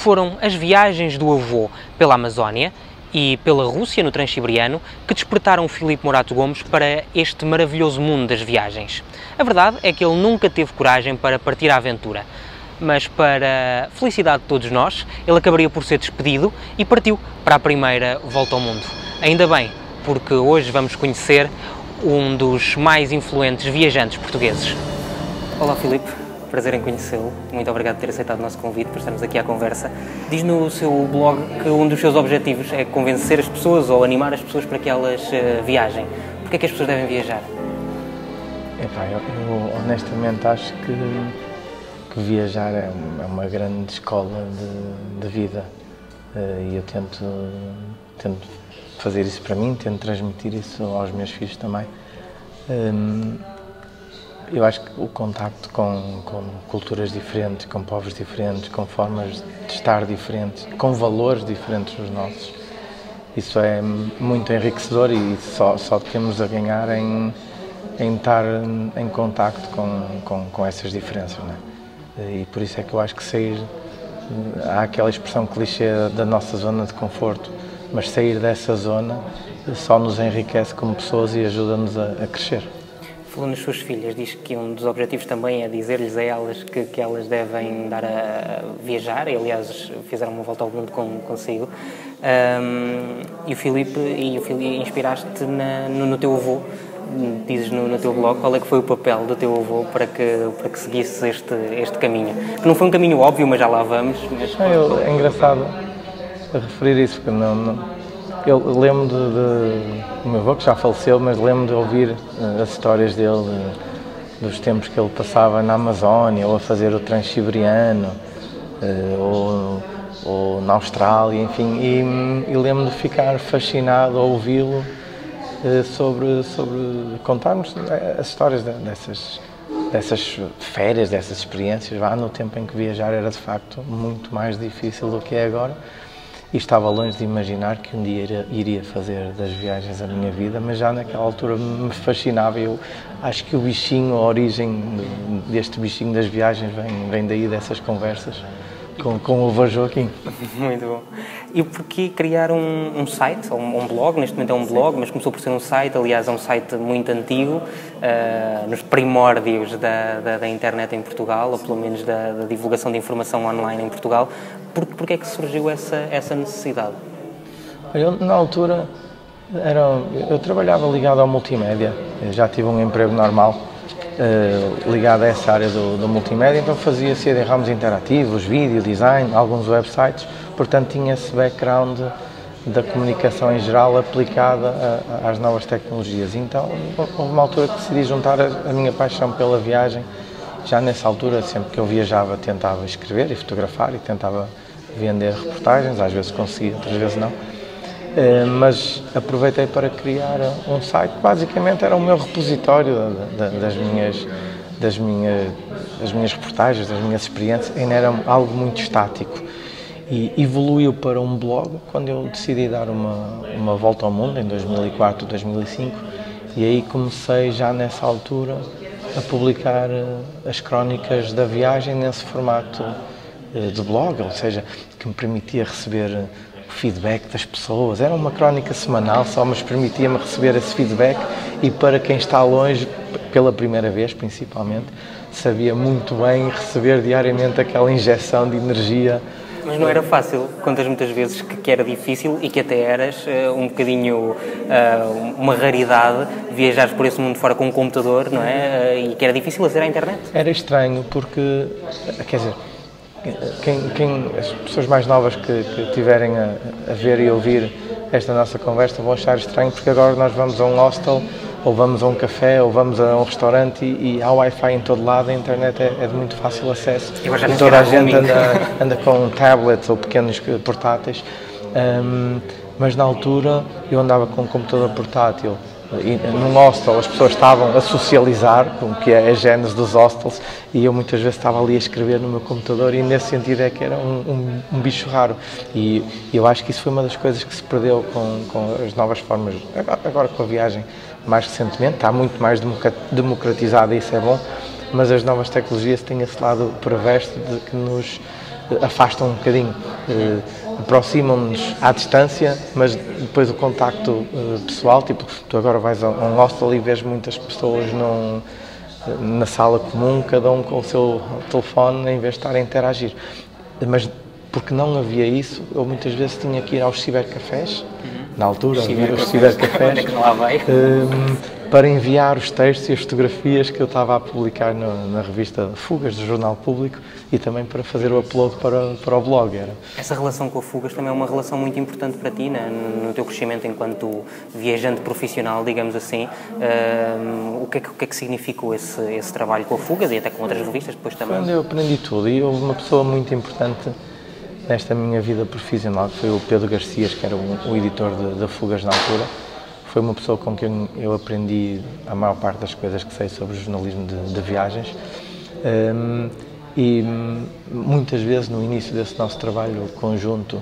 Foram as viagens do avô pela Amazónia e pela Rússia, no Transiberiano, que despertaram Filipe Morato Gomes para este maravilhoso mundo das viagens. A verdade é que ele nunca teve coragem para partir à aventura, mas para a felicidade de todos nós, ele acabaria por ser despedido e partiu para a primeira volta ao mundo. Ainda bem, porque hoje vamos conhecer um dos mais influentes viajantes portugueses. Olá Filipe, prazer em conhecê-lo. Muito obrigado por ter aceitado o nosso convite, por estarmos aqui à conversa. Diz no seu blog que um dos seus objetivos é convencer as pessoas ou animar as pessoas para que elas viajem. Porquê é que as pessoas devem viajar? Eu honestamente acho que viajar é uma grande escola de vida e eu tento fazer isso para mim, tento transmitir isso aos meus filhos também. Eu acho que o contacto com culturas diferentes, com povos diferentes, com formas de estar diferentes, com valores diferentes dos nossos, isso é muito enriquecedor e só temos a ganhar em estar em contacto com essas diferenças, não é? E por isso é que eu acho que sair, há aquela expressão clichê da nossa zona de conforto, mas sair dessa zona só nos enriquece como pessoas e ajuda-nos a crescer. Falando nas suas filhas, diz que um dos objetivos também é dizer-lhes a elas que elas devem dar a viajar, e aliás fizeram uma volta ao mundo consigo. E o Filipe, inspiraste no teu avô, dizes no teu blog, qual é que foi o papel do teu avô para que seguisses este caminho? Que não foi um caminho óbvio, mas já lá vamos. É engraçado referir isso, porque eu lembro do meu avô, que já faleceu, mas lembro de ouvir as histórias dele, dos tempos que ele passava na Amazónia, ou a fazer o Transiberiano, ou na Austrália, enfim, e lembro de ficar fascinado a ouvi-lo sobre contar-nos as histórias dessas férias, dessas experiências. No tempo em que viajar era de facto muito mais difícil do que é agora. E estava longe de imaginar que um dia iria fazer das viagens a minha vida, mas já naquela altura me fascinava. Eu acho que o bichinho, a origem deste bichinho das viagens vem daí, dessas conversas com o avô Joaquim. Muito bom. E porquê criar um site, ou um blog? Neste momento é um blog, mas começou por ser um site, aliás é um site muito antigo, nos primórdios da internet em Portugal, ou pelo menos da divulgação de informação online em Portugal. Porquê é que surgiu essa necessidade? Eu, na altura, eu trabalhava ligado ao multimédia, eu já tive um emprego normal ligado a essa área do multimédia, então fazia CD-ROMs interativos, vídeo, design, alguns websites, portanto tinha esse background da comunicação em geral aplicada às novas tecnologias. Então houve uma altura que decidi juntar a minha paixão pela viagem. Já nessa altura, sempre que eu viajava, tentava escrever e fotografar e tentava vender reportagens, às vezes conseguia, outras vezes não. Mas aproveitei para criar um site. Basicamente era o meu repositório das minhas reportagens, das minhas experiências. Ainda era algo muito estático e evoluiu para um blog quando eu decidi dar uma volta ao mundo em 2004, 2005, e aí comecei já nessa altura a publicar as crónicas da viagem nesse formato de blog, ou seja, que me permitia receber o feedback das pessoas. Era uma crónica semanal só, mas permitia-me receber esse feedback, e para quem está longe, pela primeira vez principalmente, sabia muito bem receber diariamente aquela injeção de energia. Mas não era fácil, contas muitas vezes que era difícil e que até eras um bocadinho uma raridade viajares por esse mundo fora com um computador, não é? E que era difícil aceder à internet? Era estranho porque, quer dizer, as pessoas mais novas que tiverem a ver e ouvir esta nossa conversa vão achar estranho, porque agora nós vamos a um hostel, ou vamos a um café, ou vamos a um restaurante e há Wi-Fi em todo lado, a internet é de muito fácil acesso. E toda a gente anda com tablets ou pequenos portáteis, mas na altura eu andava com um computador portátil. E num hostel as pessoas estavam a socializar, como que é a gênese dos hostels, e eu muitas vezes estava ali a escrever no meu computador, e nesse sentido é que era um bicho raro, e eu acho que isso foi uma das coisas que se perdeu com as novas formas, agora com a viagem mais recentemente, está muito mais democratizada e isso é bom, mas as novas tecnologias têm esse lado perverso de que nos afastam um bocadinho, aproximam-nos à distância, mas depois o contacto pessoal, tipo, tu agora vais a um hostel e vês muitas pessoas na sala comum, cada um com o seu telefone, em vez de estar a interagir. Mas porque não havia isso, eu muitas vezes tinha que ir aos cibercafés, na altura, os cibercafés, para enviar os textos e as fotografias que eu estava a publicar na revista Fugas, do Jornal Público, e também para fazer o upload para o blog. Essa relação com a Fugas também é uma relação muito importante para ti, né? No teu crescimento enquanto viajante profissional, digamos assim. O que é que significou esse trabalho com a Fugas e até com outras revistas depois também? Quando eu aprendi tudo, e houve uma pessoa muito importante nesta minha vida profissional, que foi o Pedro Garcias, que era o editor da Fugas na altura. Foi uma pessoa com quem eu aprendi a maior parte das coisas que sei sobre o jornalismo de viagens. E muitas vezes no início desse nosso trabalho conjunto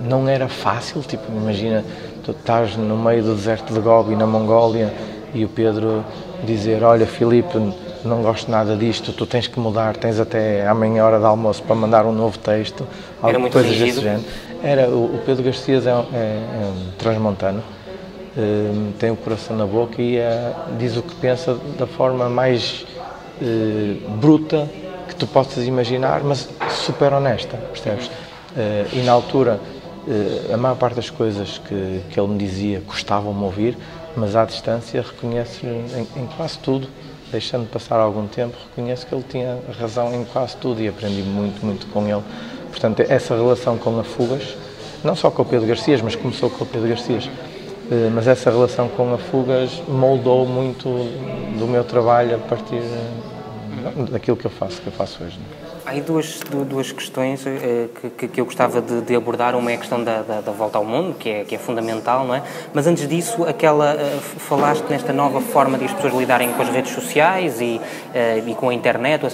não era fácil, tipo, imagina, tu estás no meio do deserto de Gobi, na Mongólia, e o Pedro dizer, olha Filipe, não gosto nada disto, tu tens que mudar, tens até amanhã hora de almoço para mandar um novo texto, era muito coisas rígido. desse género. O Pedro Garcias é um transmontano, tem o coração na boca e diz o que pensa da forma mais bruta que tu possas imaginar, mas super honesta, percebes? E na altura, a maior parte das coisas que ele me dizia custavam-me ouvir, mas à distância reconheço em quase tudo, deixando passar algum tempo, reconheço que ele tinha razão em quase tudo e aprendi muito, muito com ele. Portanto, essa relação com a Fugas, não só com o Pedro Garcias, mas começou com o Pedro Garcias, mas essa relação com a Fugas moldou muito do meu trabalho a partir daquilo que eu faço hoje. Há aí duas questões que eu gostava de abordar. Uma é a questão da volta ao mundo, que é fundamental, não é? Mas antes disso, falaste nesta nova forma de as pessoas lidarem com as redes sociais e com a internet, o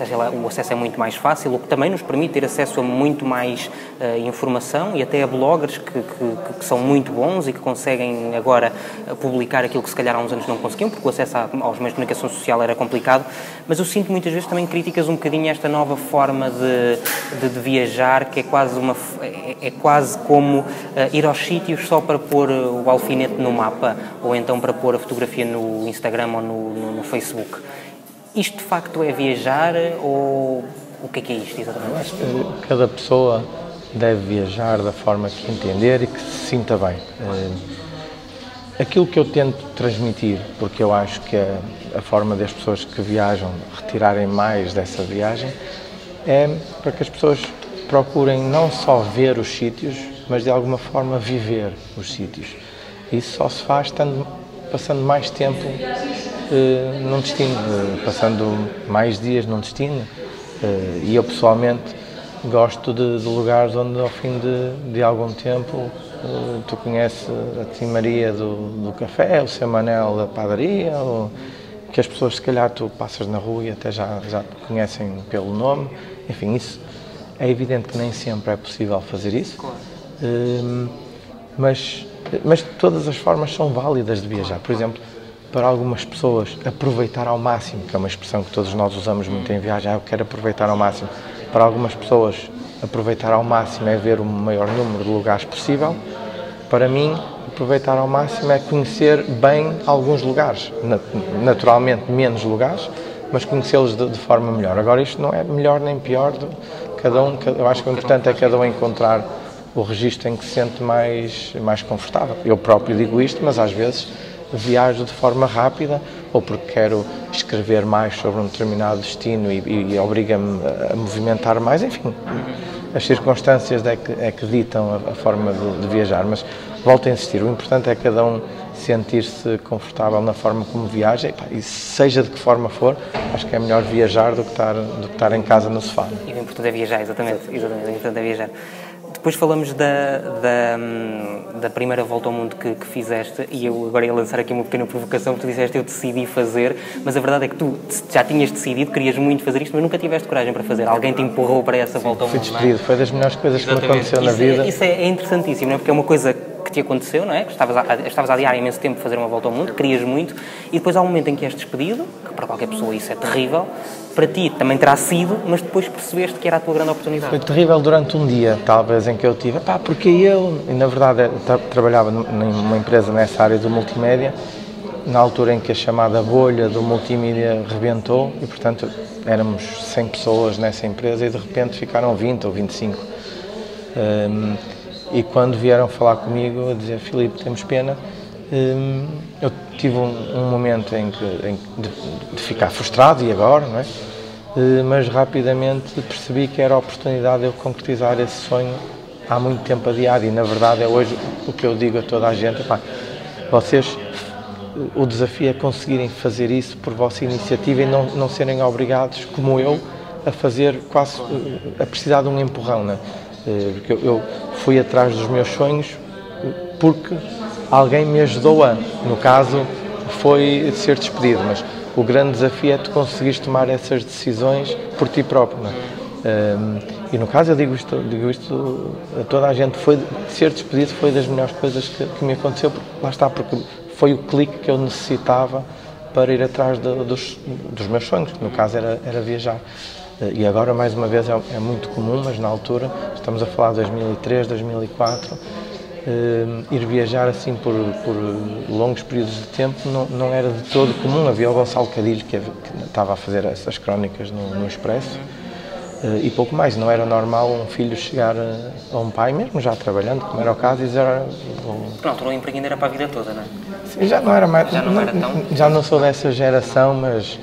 acesso é muito mais fácil, o que também nos permite ter acesso a muito mais informação e até a bloggers que são muito bons e que conseguem agora publicar aquilo que se calhar há uns anos não conseguiam, porque o acesso aos meios de comunicação social era complicado. Mas eu sinto muitas vezes também críticas um bocadinho a esta nova forma de viajar, que é quase como ir aos sítios só para pôr o alfinete no mapa, ou então para pôr a fotografia no Instagram ou no Facebook. Isto de facto é viajar, ou o que é isto exatamente? Eu acho que cada pessoa deve viajar da forma que entender e que se sinta bem. Aquilo que eu tento transmitir, porque eu acho que a forma das pessoas que viajam retirarem mais dessa viagem, é para que as pessoas procurem não só ver os sítios, mas de alguma forma viver os sítios. Isso só se faz passando mais tempo num destino, passando mais dias num destino. E eu pessoalmente gosto de lugares onde ao fim de algum tempo tu conheces a timaria do café, o seu Manel da padaria, ou que as pessoas se calhar tu passas na rua e até já te conhecem pelo nome. Enfim, isso é evidente que nem sempre é possível fazer isso, mas todas as formas são válidas de viajar. Por exemplo, para algumas pessoas, aproveitar ao máximo, que é uma expressão que todos nós usamos muito em viagem, eu quero aproveitar ao máximo. Para algumas pessoas, aproveitar ao máximo é ver o maior número de lugares possível. Para mim, aproveitar ao máximo é conhecer bem alguns lugares, naturalmente menos lugares, mas conhecê-los de forma melhor. Agora, isto não é melhor nem pior, eu acho que o importante é cada um encontrar o registro em que se sente mais confortável. Eu próprio digo isto, mas às vezes viajo de forma rápida, ou porque quero escrever mais sobre um determinado destino e obriga-me a movimentar mais, enfim. As circunstâncias é que ditam a forma de viajar, mas volto a insistir, o importante é cada um sentir-se confortável na forma como viaja e seja de que forma for, acho que é melhor viajar do que estar em casa no sofá. E o importante é viajar, exatamente, o importante é viajar. Depois falamos da primeira volta ao mundo que fizeste, e eu agora ia lançar aqui uma pequena provocação, porque tu disseste eu decidi fazer, mas a verdade é que tu já tinhas decidido, querias muito fazer isto, mas nunca tiveste coragem para fazer. Alguém te empurrou para essa volta ao mundo, Fui despedido, foi das melhores coisas que me aconteceu na vida. Isso é interessantíssimo, não é? Porque é uma coisa que te aconteceu, não é? Que estavas a adiar imenso tempo fazer uma volta ao mundo, querias muito, e depois há um momento em que és despedido, que para qualquer pessoa isso é terrível, para ti também terá sido, mas depois percebeste que era a tua grande oportunidade. Foi terrível durante um dia, talvez, em que eu tive, pá, porque eu, e na verdade trabalhava numa empresa nessa área do multimédia, na altura em que a chamada bolha do multimédia rebentou e, portanto, éramos 100 pessoas nessa empresa e de repente ficaram 20 ou 25. E quando vieram falar comigo, a dizer, Filipe, temos pena, eu tive um momento de ficar frustrado, e agora, não é? Mas rapidamente percebi que era a oportunidade de eu concretizar esse sonho há muito tempo adiado, e na verdade é hoje o que eu digo a toda a gente, pá, vocês, o desafio é conseguirem fazer isso por vossa iniciativa e não serem obrigados, como eu, a fazer quase, a precisar de um empurrão, não é? Porque eu fui atrás dos meus sonhos porque alguém me ajudou no caso foi ser despedido, mas o grande desafio é tu conseguires tomar essas decisões por ti próprio, não é? E no caso eu digo isto a toda a gente, ser despedido foi das melhores coisas que me aconteceu, porque, lá está, porque foi o clique que eu necessitava para ir atrás dos meus sonhos, que no caso era viajar. E agora, mais uma vez, é muito comum, mas na altura, estamos a falar de 2003, 2004, ir viajar assim por longos períodos de tempo não era de todo comum. Havia o Gonçalo Cadilho, que estava a fazer essas crónicas no Expresso, e pouco mais. Não era normal um filho chegar a um pai, mesmo já trabalhando, como era o caso, e dizer... Pronto, o emprego ainda era para a vida toda, não é? Sim, já não era mais... Já não sou dessa geração, mas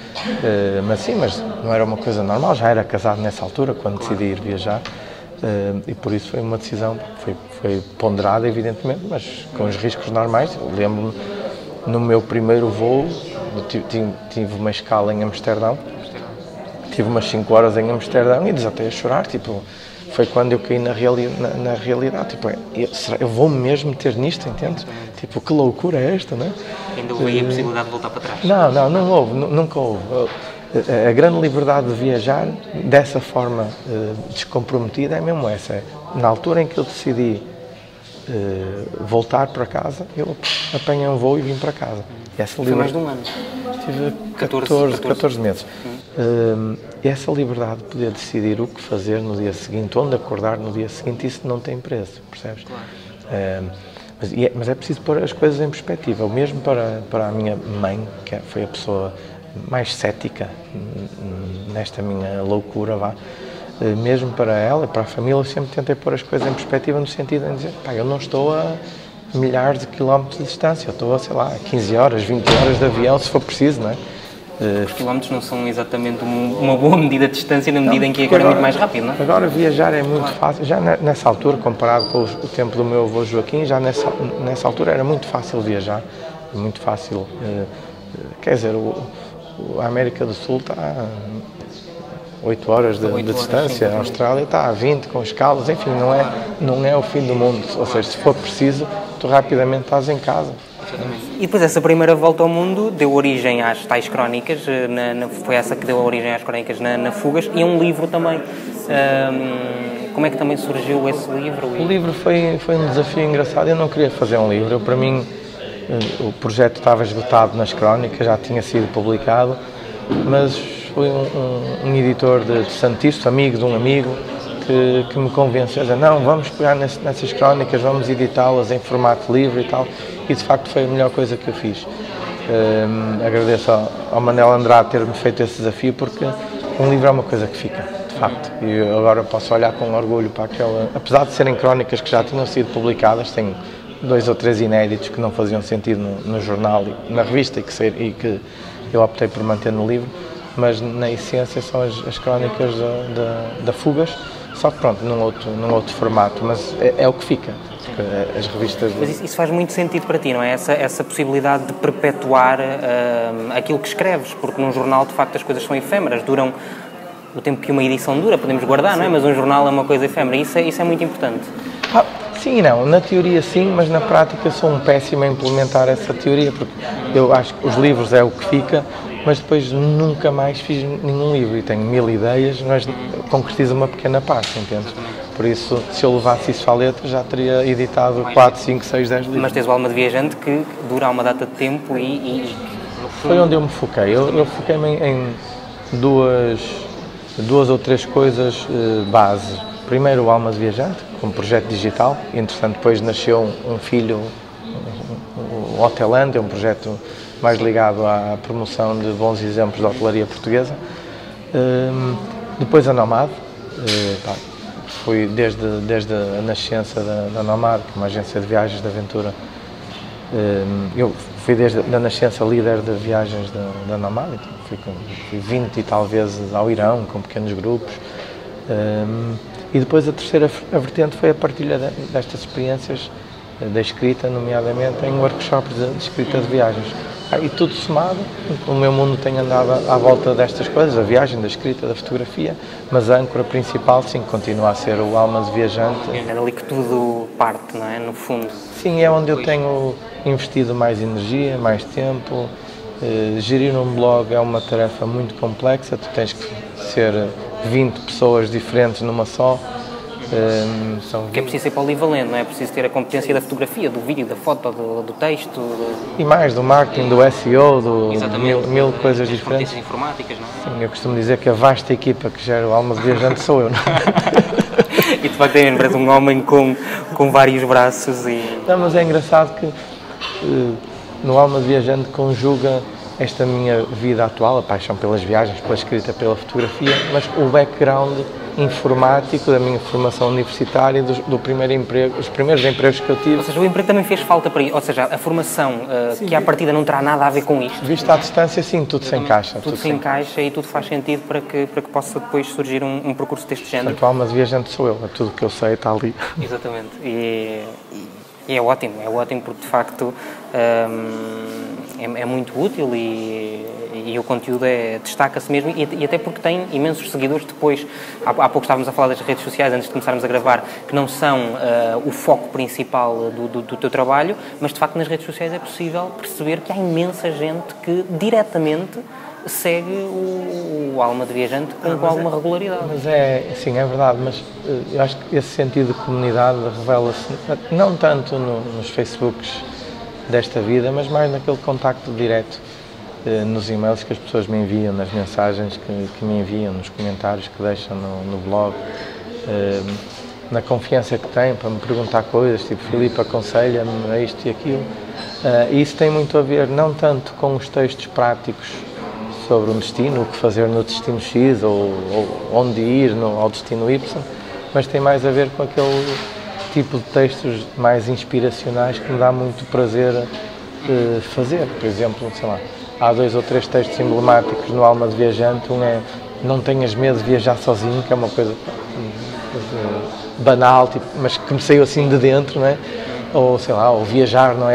não era uma coisa normal. Já era casado nessa altura, quando decidi ir viajar, e por isso foi uma decisão, foi ponderada, evidentemente, mas com os riscos normais. Eu lembro-me, no meu primeiro voo, tive uma escala em Amsterdão, tive umas 5 horas em Amsterdão e desatei a chorar, tipo, foi quando eu caí na realidade, tipo, eu vou mesmo ter nisto, entende? Tipo, que loucura é esta, não é? Ainda houve a possibilidade de voltar para trás? Não houve, nunca houve. A grande liberdade de viajar, dessa forma descomprometida, é mesmo essa. Na altura em que eu decidi voltar para casa, eu apanhei um voo e vim para casa. Foi mais de um ano? Tive 14 meses. E essa liberdade de poder decidir o que fazer no dia seguinte, onde acordar no dia seguinte, isso não tem preço, percebes? Claro. Mas é preciso pôr as coisas em perspectiva. O mesmo para a minha mãe, que foi a pessoa mais cética nesta minha loucura, mesmo para ela, para a família, eu sempre tentei pôr as coisas em perspectiva, no sentido de dizer, pá, eu não estou a milhares de quilómetros de distância, eu estou a, sei lá, 15 horas, 20 horas de avião, se for preciso, não é? Os quilómetros não são exatamente uma boa medida de distância, na medida em que agora é muito mais rápido, não é? Agora viajar é muito fácil, já nessa altura, comparado com o tempo do meu avô Joaquim, já nessa altura era muito fácil viajar, muito fácil, quer dizer, a América do Sul está a 8 horas de distância, a Austrália está a 20 com escalas, enfim, não é o fim do mundo, ou seja, se for preciso, tu rapidamente estás em casa. E depois essa primeira volta ao mundo deu origem às tais crónicas, foi essa que deu origem às crónicas na Fugas, e um livro também. Como é que também surgiu esse livro? O livro foi um desafio engraçado. Eu não queria fazer um livro. Para mim, o projeto estava esgotado nas crónicas, já tinha sido publicado, mas foi um editor de Santisto, amigo de um amigo, que me convenceu a dizer, não, vamos pegar nessas crónicas, vamos editá-las em formato livre e tal, e de facto foi a melhor coisa que eu fiz. Agradeço ao Manel Andrade ter-me feito esse desafio, porque um livro é uma coisa que fica, de facto, e eu agora posso olhar com orgulho para aquela, apesar de serem crónicas que já tinham sido publicadas, tenho 2 ou 3 inéditos que não faziam sentido no jornal e na revista e que eu optei por manter no livro, mas na essência são as crónicas da Fugas, só que pronto, num outro formato, mas é o que fica, porque as revistas... Mas isso faz muito sentido para ti, não é? Essa possibilidade de perpetuar aquilo que escreves, porque num jornal de facto as coisas são efêmeras, duram o tempo que uma edição dura, podemos guardar, não é? Mas um jornal é uma coisa efêmera, isso é muito importante. Sim e não, na teoria sim, mas na prática sou um péssimo a implementar essa teoria, porque eu acho que os livros é o que fica, mas depois nunca mais fiz nenhum livro e tenho 1000 ideias, mas concretizo uma pequena parte, entende? Por isso, se eu levasse isso à letra, já teria editado 4, 5, 6, 10 livros. Mas tens o Alma de Viajante que dura uma data de tempo Foi onde eu me foquei. Eu foquei-me duas ou três coisas base. Primeiro, o Alma de Viajante, como projeto digital. Entretanto, depois nasceu um filho, o Hotelândia, um projeto mais ligado à promoção de bons exemplos de hotelaria portuguesa. Depois a Nomad, foi desde a nascença da Nomad, que é uma agência de viagens de aventura. Eu fui desde a nascença líder de viagens da Nomad, fui 20 e tal vezes ao Irão, com pequenos grupos. E depois a terceira vertente foi a partilha destas experiências da escrita, nomeadamente em workshops de escrita de viagens. E tudo somado, o meu mundo tem andado à volta destas coisas, a viagem, da escrita, da fotografia, mas a âncora principal, sim, continua a ser o Alma de Viajante. É ali que tudo parte, não é? No fundo. Sim, é onde eu tenho investido mais energia, mais tempo. Gerir um blog é uma tarefa muito complexa, tu tens que ser 20 pessoas diferentes numa só. Que é preciso ser polivalente, não é? É preciso ter a competência da fotografia, do vídeo, da foto, do texto. E mais, do marketing, do SEO, mil coisas diferentes. Competências informáticas, não é? Sim, eu costumo dizer que a vasta equipa que gera o Alma de Viajante sou eu, não é? E de facto parece um homem com vários braços e... Não, mas é engraçado que no Alma de Viajante conjuga esta minha vida atual, a paixão pelas viagens, pela escrita, pela fotografia, mas o background informático da minha formação universitária, do primeiro emprego, os primeiros empregos que eu tive. Ou seja, o emprego também fez falta para isso, ou seja, a formação que à partida não terá nada a ver com isto. Visto à distância, sim, tudo se encaixa. Tudo se encaixa e tudo faz sentido para que possa depois surgir um percurso deste género. Portanto, a Alma de Viajante sou eu, é tudo o que eu sei está ali. Exatamente, e é ótimo porque de facto é muito útil e o conteúdo destaca-se mesmo e até porque tem imensos seguidores depois. Há pouco estávamos a falar das redes sociais, antes de começarmos a gravar, que não são o foco principal do teu trabalho, mas de facto nas redes sociais é possível perceber que há imensa gente que diretamente segue o Alma de Viajante com alguma regularidade. Mas sim, é verdade, mas eu acho que esse sentido de comunidade revela-se não tanto nos Facebooks desta vida, mas mais naquele contacto direto, nos e-mails que as pessoas me enviam, nas mensagens que me enviam, nos comentários que deixam no blog, na confiança que têm para me perguntar coisas, tipo, Filipe, aconselha-me a isto e aquilo. E isso tem muito a ver, não tanto com os textos práticos sobre o destino, o que fazer no destino X ou onde ir ao destino Y, mas tem mais a ver com aquele tipo de textos mais inspiracionais que me dá muito prazer fazer. Por exemplo, sei lá, há 2 ou 3 textos emblemáticos no Alma de Viajante. Um é Não tenhas medo de viajar sozinho, que é uma coisa banal, tipo, mas que me saiu assim de dentro, não é? Ou sei lá, ou viajar não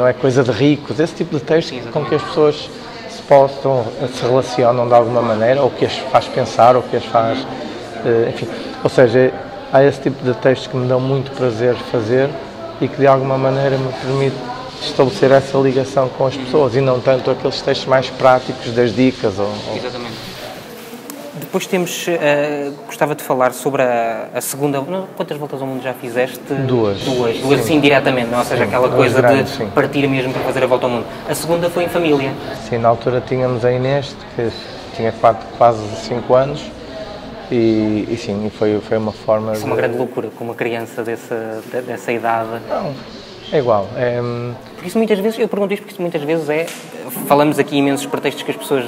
é coisa de ricos, esse tipo de textos com que as pessoas se relacionam de alguma maneira, ou que as faz pensar, ou que as faz, enfim, ou seja, há esse tipo de textos que me dão muito prazer fazer e que de alguma maneira me permite estabelecer essa ligação com as pessoas e não tanto aqueles textos mais práticos das dicas. Exatamente. Depois temos, gostava de falar sobre a segunda, quantas voltas ao mundo já fizeste? Duas sim, diretamente, não? Ou seja, aquela coisa de partir mesmo para fazer a volta ao mundo. A segunda foi em família? Sim, na altura tínhamos a Inês, que tinha quase 5 anos, e sim, foi uma forma Isso é uma grande loucura, com uma criança dessa idade. Não, é igual. Porque isso muitas vezes, eu pergunto isto porque isso muitas vezes falamos aqui imensos pretextos que as pessoas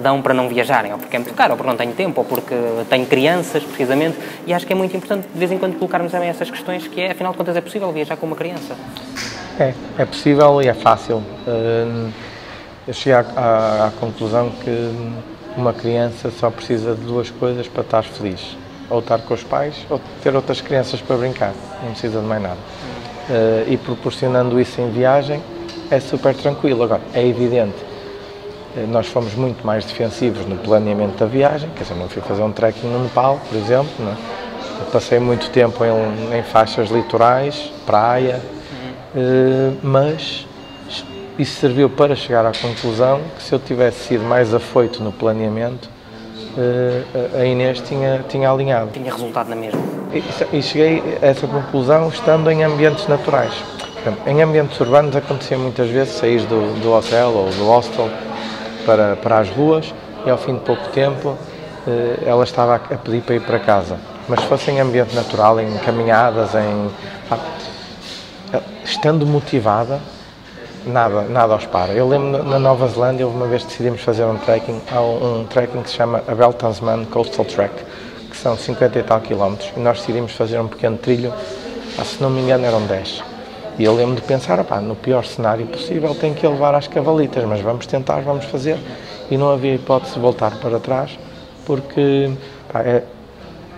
dão para não viajarem, ou porque é muito caro, ou porque não tenho tempo, ou porque tenho crianças, precisamente, e acho que é muito importante de vez em quando colocarmos também essas questões, que afinal de contas é possível viajar com uma criança. É possível e é fácil. Eu cheguei à conclusão que uma criança só precisa de 2 coisas para estar feliz, ou estar com os pais, ou ter outras crianças para brincar, não precisa de mais nada. E proporcionando isso em viagem é super tranquilo. Agora, é evidente, nós fomos muito mais defensivos no planeamento da viagem, quer dizer, não fui fazer um trekking no Nepal, por exemplo, não é? Passei muito tempo em faixas litorais, praia, mas isso serviu para chegar à conclusão que se eu tivesse sido mais afoito no planeamento, a Inês tinha alinhado. Tinha resultado na mesma. E cheguei a essa conclusão estando em ambientes naturais. Portanto, em ambientes urbanos acontecia muitas vezes sair do hotel ou do hostel para as ruas, e ao fim de pouco tempo ela estava a pedir para ir para casa. Mas se fosse em ambiente natural, em caminhadas, estando motivada, nada os para. Eu lembro na Nova Zelândia, uma vez decidimos fazer um trekking, há um trekking que se chama Abel Tasman Coastal Trek, que são 50 e tal quilómetros, e nós decidimos fazer um pequeno trilho, se não me engano eram 10. E eu lembro de pensar, no pior cenário possível tem que levar às cavalitas, mas vamos tentar, vamos fazer. E não havia hipótese de voltar para trás, porque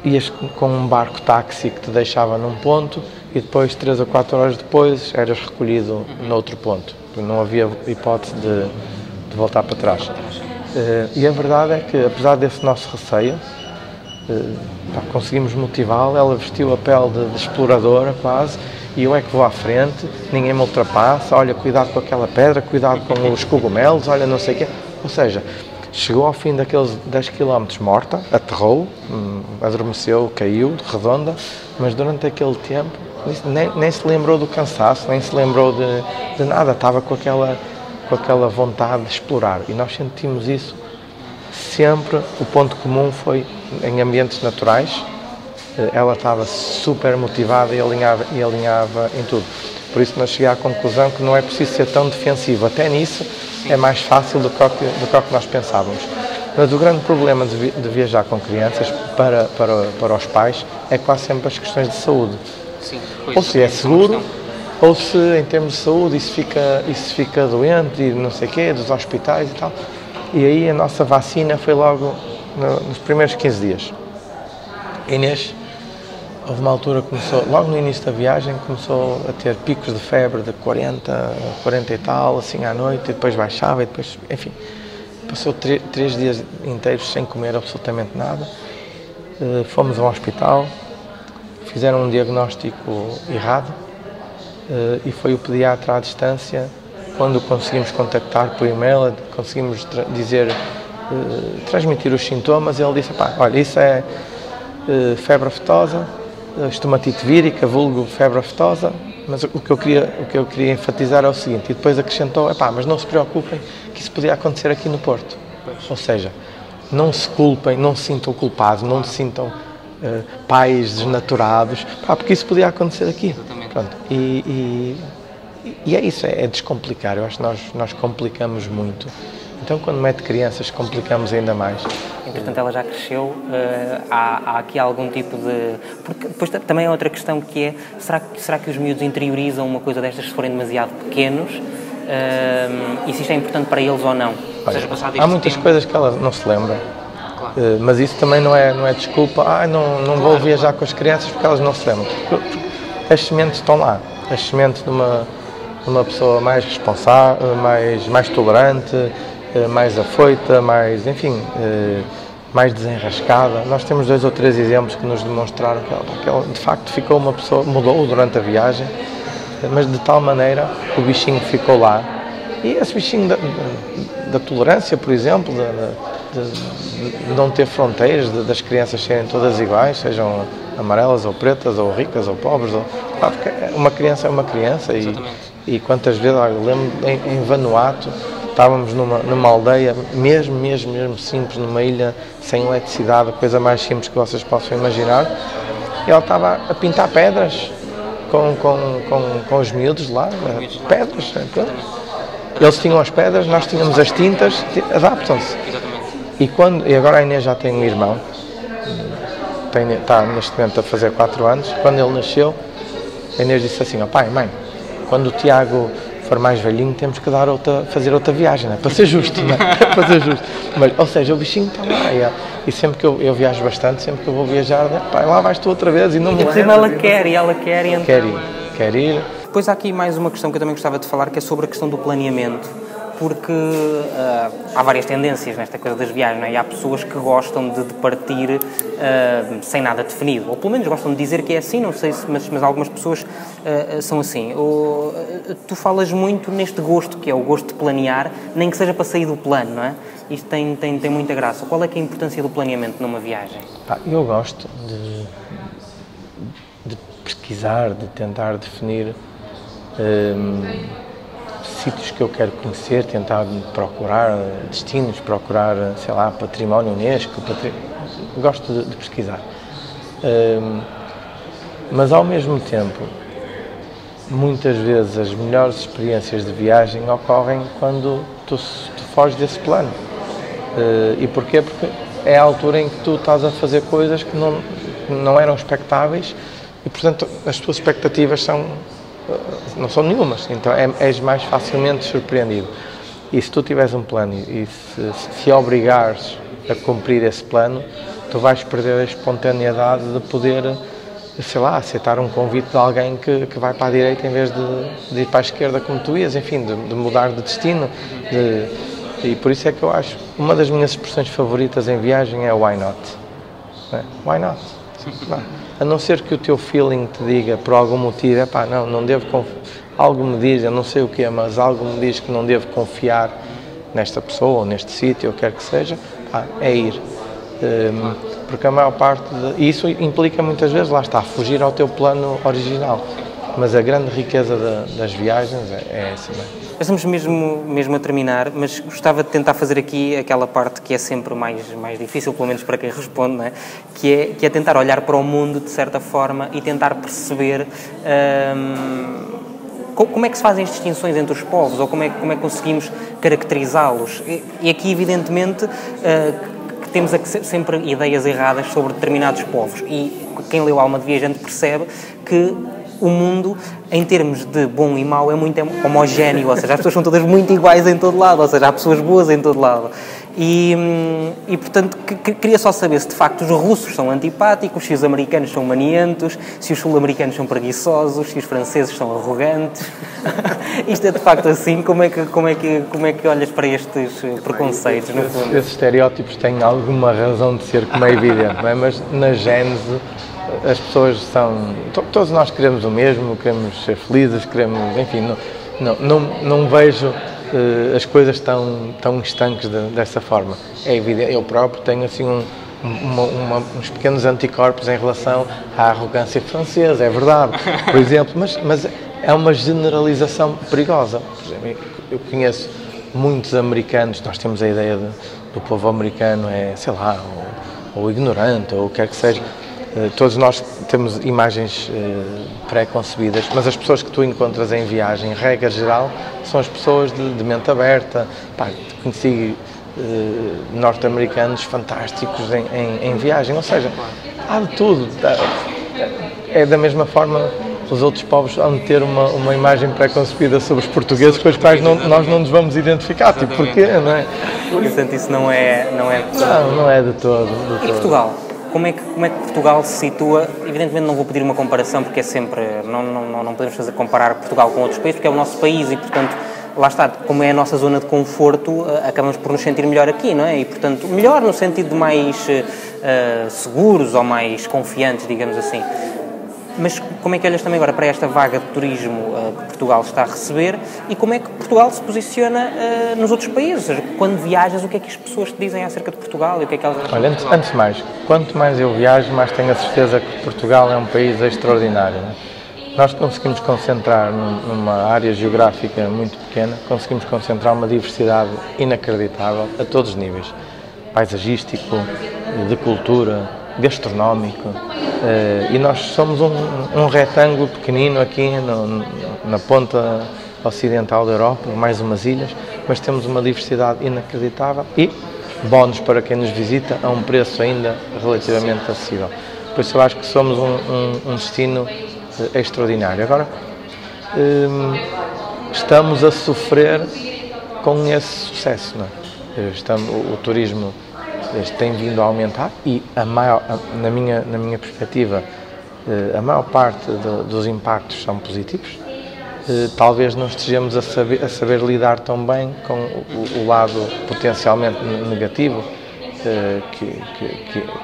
ias com um barco-táxi que te deixava num ponto e depois, 3 ou 4 horas depois, eras recolhido noutro ponto. Não havia hipótese de voltar para trás. E a verdade é que, apesar desse nosso receio, conseguimos motivá-la. Ela vestiu a pele de exploradora quase, e eu é que vou à frente, ninguém me ultrapassa, olha, cuidado com aquela pedra, cuidado com os cogumelos, olha, não sei o quê. Ou seja, chegou ao fim daqueles 10 km morta, aterrou, adormeceu, caiu, redonda, mas durante aquele tempo nem se lembrou do cansaço, nem se lembrou de nada, estava com aquela vontade de explorar. E nós sentimos isso sempre. O ponto comum foi em ambientes naturais. Ela estava super motivada e alinhava em tudo. Por isso nós cheguei à conclusão que não é preciso ser tão defensivo. Até nisso é mais fácil do que o que nós pensávamos. Mas o grande problema de viajar com crianças para os pais é quase sempre as questões de saúde. Sim, ou se é seguro, ou se em termos de saúde isso fica doente e não sei o quê, dos hospitais e tal. E aí a nossa vacina foi logo nos primeiros 15 dias. A Inês, houve uma altura, logo no início da viagem, começou a ter picos de febre de 40 e tal, assim à noite, e depois baixava, e depois, enfim, passou 3 dias inteiros sem comer absolutamente nada. Fomos ao hospital, fizeram um diagnóstico errado, e foi o pediatra à distância, quando conseguimos contactar por e-mail, conseguimos transmitir os sintomas, ele disse, olha, isso é febre aftosa, estomatite vírica, vulgo febre aftosa, mas o que eu queria enfatizar é o seguinte, e depois acrescentou, mas não se preocupem que isso podia acontecer aqui no Porto. Ou seja, não se culpem, não se sintam culpados, não se sintam pais desnaturados, porque isso podia acontecer aqui. Pronto. E é isso, é descomplicar. Eu acho que nós complicamos muito. Então, quando mete crianças, complicamos ainda mais. Entretanto, ela já cresceu, há aqui algum tipo de... Porque depois também há outra questão que é, será que os miúdos interiorizam uma coisa destas se forem demasiado pequenos? E se isto é importante para eles ou não? Olha, há muitas coisas que ela não se lembra, claro. Mas isso também não é desculpa, não vou viajar com as crianças porque elas não se lembram. As sementes estão lá, as sementes de uma pessoa mais responsável, mais tolerante, mais afoita, enfim, mais desenrascada. Nós temos 2 ou 3 exemplos que nos demonstraram que ela de facto ficou uma pessoa, mudou durante a viagem, mas de tal maneira que o bichinho ficou lá. E esse bichinho da tolerância, por exemplo, de não ter fronteiras, das crianças serem todas iguais, sejam amarelas ou pretas, ou ricas ou pobres, porque uma criança é uma criança. E quantas vezes, eu lembro em Vanuatu, estávamos numa aldeia mesmo simples, numa ilha sem eletricidade, a coisa mais simples que vocês possam imaginar, e ela estava a pintar pedras com os miúdos lá, pedras. Eles tinham as pedras, nós tínhamos as tintas, adaptam-se. E agora a Inês já tem um irmão, está neste momento a fazer 4 anos, quando ele nasceu, a Inês disse assim, pai, mãe, quando o Tiago for mais velhinho, temos que fazer outra viagem, né? Para ser justo, né? Para ser justo. Mas, ou seja, o bichinho está lá, e sempre que eu viajo bastante, sempre que eu vou viajar, lá vais tu outra vez, e não me lembro. Ela quer, então... Quer ir. Depois há aqui mais uma questão que eu também gostava de falar, que é sobre a questão do planeamento, porque há várias tendências nesta coisa das viagens, não é? E há pessoas que gostam de partir sem nada definido, ou pelo menos gostam de dizer que é assim, não sei se, mas algumas pessoas são assim. Tu falas muito neste gosto, que é o gosto de planear, nem que seja para sair do plano, não é? Isto tem muita graça. Qual é que é a importância do planeamento numa viagem? Eu gosto de pesquisar, de tentar definir sítios que eu quero conhecer, tentar procurar destinos, procurar, sei lá, património Unesco, gosto de pesquisar. Mas ao mesmo tempo, muitas vezes as melhores experiências de viagem ocorrem quando tu foges desse plano. E porquê? Porque é a altura em que tu estás a fazer coisas que não eram expectáveis e, portanto, as tuas expectativas não são nenhumas, então és mais facilmente surpreendido. E se tu tiveres um plano e se obrigares a cumprir esse plano, tu vais perder a espontaneidade de poder, sei lá, aceitar um convite de alguém que vai para a direita em vez de ir para a esquerda como tu ias, enfim, de mudar de destino. E por isso é que eu acho, uma das minhas expressões favoritas em viagem é why not? Why not? A não ser que o teu feeling te diga, por algum motivo, não devo algo me diz, eu não sei o que é, mas algo me diz que não devo confiar nesta pessoa ou neste sítio, ou quer que seja, é ir. Porque a maior parte, e isso implica muitas vezes, lá está, fugir ao teu plano original. Mas a grande riqueza das viagens é essa, não é? Estamos mesmo a terminar, mas gostava de tentar fazer aqui aquela parte que é sempre mais difícil, pelo menos para quem responde, não é? Que é tentar olhar para o mundo de certa forma e tentar perceber como é que se fazem as distinções entre os povos, ou como é que conseguimos caracterizá-los. E aqui, evidentemente, que temos sempre ideias erradas sobre determinados povos. E quem leu Alma de Viajante percebe que o mundo, em termos de bom e mau, é muito homogéneo, ou seja, as pessoas são todas muito iguais em todo lado, ou seja, há pessoas boas em todo lado. E portanto, queria só saber se de facto os russos são antipáticos, se os americanos são manientos, se os sul-americanos são preguiçosos, se os franceses são arrogantes. Isto é de facto assim? Como é que olhas para estes preconceitos, no fundo? Esses estereótipos têm alguma razão de ser, como é evidente, não é? Mas na gênese as pessoas são... Todos nós queremos o mesmo, queremos ser felizes, queremos... Enfim, não vejo as coisas tão estanques dessa forma. É evidente, eu próprio tenho assim uns pequenos anticorpos em relação à arrogância francesa, é verdade, por exemplo, mas é uma generalização perigosa. Por exemplo, eu conheço muitos americanos, nós temos a ideia do povo americano sei lá, ou ignorante, ou o que quer que seja. Todos nós temos imagens pré-concebidas, mas as pessoas que tu encontras em viagem, regra geral, são as pessoas de mente aberta. Conheci norte-americanos fantásticos em viagem, ou seja, há de tudo. É da mesma forma, os outros povos vão ter uma imagem pré-concebida sobre os portugueses com os quais nós não nos vamos identificar. Tipo, porquê, não é? Portanto, isso não é de todo. Não é de todo. E Portugal? Como é que Portugal se situa? Evidentemente não vou pedir uma comparação, porque é sempre... Não podemos comparar Portugal com outros países, porque é o nosso país e, portanto, lá está, como é a nossa zona de conforto, acabamos por nos sentir melhor aqui, não é? E, portanto, melhor no sentido de mais seguros ou mais confiantes, digamos assim. Mas como é que olhas também agora para esta vaga de turismo que Portugal está a receber e como é que Portugal se posiciona nos outros países? Ou seja, quando viajas, o que é que as pessoas te dizem acerca de Portugal e o que é que elas acham? Olha, antes de mais, quanto mais eu viajo, mais tenho a certeza que Portugal é um país extraordinário. Não é? Nós conseguimos concentrar numa área geográfica muito pequena, conseguimos concentrar uma diversidade inacreditável a todos os níveis. Paisagístico, de cultura, gastronómico, e nós somos um retângulo pequenino aqui na ponta ocidental da Europa, mais umas ilhas, mas temos uma diversidade inacreditável e bónus para quem nos visita a um preço ainda relativamente acessível. Por isso eu acho que somos um destino extraordinário. Agora, estamos a sofrer com esse sucesso, não é? O turismo tem vindo a aumentar e na minha perspectiva, a maior parte dos impactos são positivos. Talvez não estejamos a saber lidar tão bem com o lado potencialmente negativo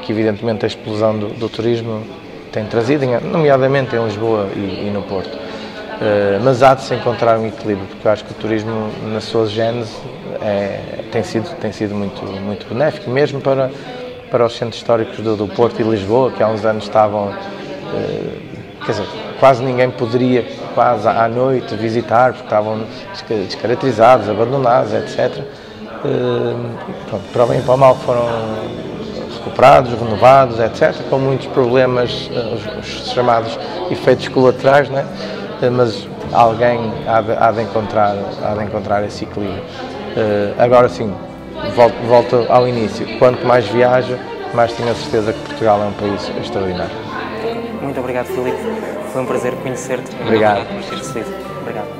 que evidentemente a explosão do turismo tem trazido, nomeadamente em Lisboa e no Porto. Mas há de se encontrar um equilíbrio, porque eu acho que o turismo, na sua gênese, tem sido muito benéfico, mesmo para os centros históricos do Porto e Lisboa, que há uns anos estavam quer dizer, quase ninguém poderia, quase à noite, visitar, porque estavam descaracterizados, abandonados, etc. Pronto, para o bem e para o mal foram recuperados, renovados, etc., com muitos problemas, os chamados efeitos colaterais, não é? Mas alguém há de encontrar esse equilíbrio. Agora sim, volto ao início, quanto mais viaja, mais tenho a certeza que Portugal é um país extraordinário. Muito obrigado, Filipe. Foi um prazer conhecer-te. Obrigado. Obrigado por teres recebido. Obrigado.